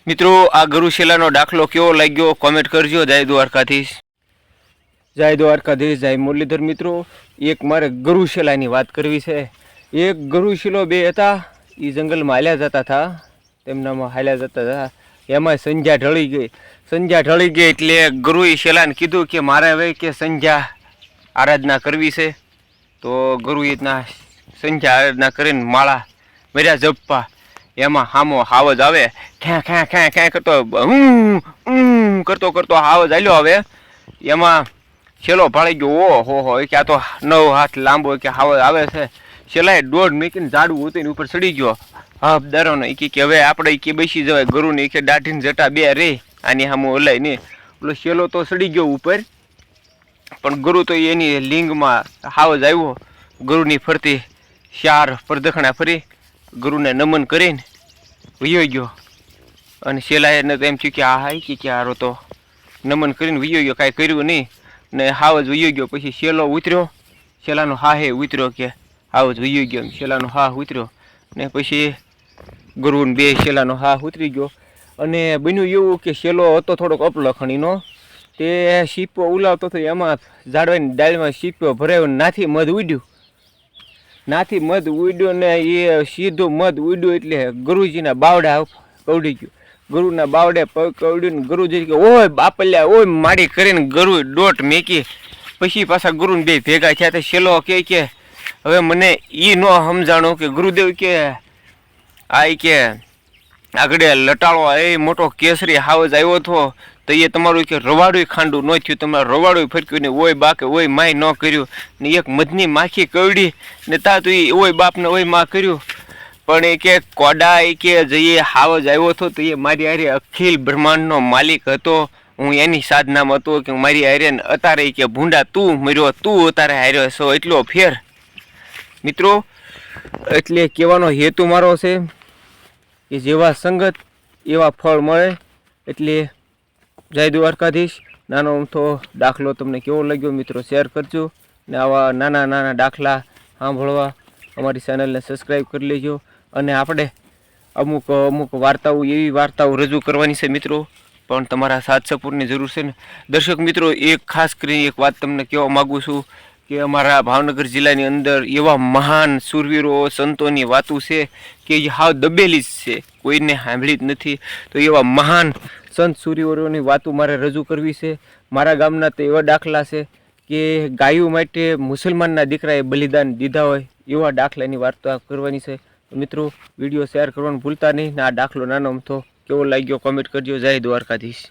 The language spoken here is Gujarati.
મિત્રો આ ગરુશેલાનો દાખલો કેવો લાગ્યો કોમેન્ટ કરજો। જય દ્વારકાધીશ, જય દ્વારકાધીશ, જય મુરલીધર। મિત્રો એક મારે ગરુશેલાની વાત કરવી છે। એક ગરુશીલો બે હતા, એ જંગલમાં હાલ્યા જતા હતા, તેમનામાં હાલ્યા જતા હતા, એમાં સંધ્યા ઢળી ગઈ। સંધ્યા ઢળી ગઈ એટલે ગુરુએ શેલાને કીધું કે મારે હવે કે સંધ્યા આરાધના કરવી છે। તો ગુરુએ રીતના સંધ્યા આરાધના કરીને માળા મર્યા જપવા, એમાં હામો હાવજ આવે, ખ્યાં ખ્યાં ખ્યાં ખ્યાં કરતો કરતો હાવજ હાલ્યો આવે। એમાં શેલો ભાળી ગયો, હો કે આ તો 9 હાથ લાંબો કે હાવજ આવે છે। શેલાએ દોડ મૂકીને ઝાડવું ઉતરીને ઉપર ચડી ગયો હબદારોને, કે હવે આપણે કે બેસી જવાય। ગુરુને કે દાઢીને જટા બે રે આની સામું ઓલાય નહીં। ઓલો શેલો તો ચડી ગયો ઉપર, પણ ગુરુ તો એની લિંગમાં હાવજ આવ્યો, ગુરુની ફરતી 4 પ્રદક્ષિણા ફરી ગુરુને નમન કરીને વયો ગયો। અને શેલાએ ને તો એમ થયું કે આ હાઈ કે હારો તો નમન કરીને વયો ગયો, કાંઈ કર્યું નહીં ને હાવજ વયો ગયો। પછી શેલો ઉતર્યો, શેલાનો હાહે ઉતર્યો કે હાવજ વયો ગયો, શેલાનો હાહ ઉતર્યો ને પછી ગુરુને બે શેલાનો હાહ ઉતરી ગયો। અને બન્યું એવું કે શેલો હતો થોડોક અપલખણીનો, તે શીપો ઉલાવતો હતો, એમાં ઝાડવાની ડાળમાં શીપો ભરાયો, નાથી મધ ઉડ્યું, નાથી મધ ઉડ્યો ને એ સીધું મધ ઉડ્યું એટલે ગુરુજીના બાવડા કવડી ગયું। ગુરુના બાવડે પગ કવડ્યું ને ગુરુજી કે ઓય બાપલ્યા ઓય મારી કરીને ગુરુ દોટ મેકી। પછી પાછા ગુરુને બે ભેગા થયા। તો શેલો કે હવે મને એ ન સમજાણું કે ગુરુદેવ કે આ કે આગળ લટાળો એ મોટો કેસરી હાવજ આવ્યો હતો, તો એ તમારું કે રવાડું ખાંડું ન થયું, તમારે રવાડું ફરક્યું ને ઓય બા કે ઓય માય ન કર્યું ને એક મધની માખી કવડી ને તા તો એ ઓય બાપ ને ઓય માં કર્યું। પણ એ કે કોડા એ કે જઈએ હાવજ આવ્યો હતો તો એ મારી હારે અખિલ બ્રહ્માંડનો માલિક હતો, હું એની સાધનામાં હતો કે મારી હારે ને અત્યારે કે ભૂંડા તું મર્યો, તું અત્યારે હાર્યો છો, એટલો ફેર। મિત્રો એટલે કહેવાનો હેતુ મારો છે કે જેવા સંગત એવા ફળ મળે। એટલે જય દ્વારકાધીશ। નાનો અમથો દાખલો તમને કેવો લાગ્યો મિત્રો શેર કરજો, ને આવા નાના નાના દાખલા સાંભળવા અમારી ચેનલને સબસ્ક્રાઈબ કરી લેજો। અને આપણે અમુક વાર્તાઓ એવી વાર્તાઓ રજૂ કરવાની છે મિત્રો, પણ તમારા સાથ સપોર્ટની જરૂર છે ને દર્શક મિત્રો। એક ખાસ કરીને એક વાત તમને કહેવા માગું છું કે અમારા ભાવનગર જિલ્લાની અંદર એવા મહાન શૂરવીરો સંતોની વાતો છે કે એ હાવ દબેલી જ છે, કોઈને સાંભળી જ નથી। તો એવા મહાન સંત શૂરવીરોની વાતો મારે રજૂ કરવી છે। મારા ગામના તો એવા દાખલા છે કે ગાયો માટે મુસલમાનના દીકરાએ બલિદાન દીધા હોય, એવા દાખલાની વાર્તા કરવાની છે। મિત્રો વિડીયો શેર કરવાનું ભૂલતા નહીં ને આ દાખલો નાનો અમથો કેવો લાગ્યો કોમેન્ટ કરજો। જય દ્વારકાધીશ।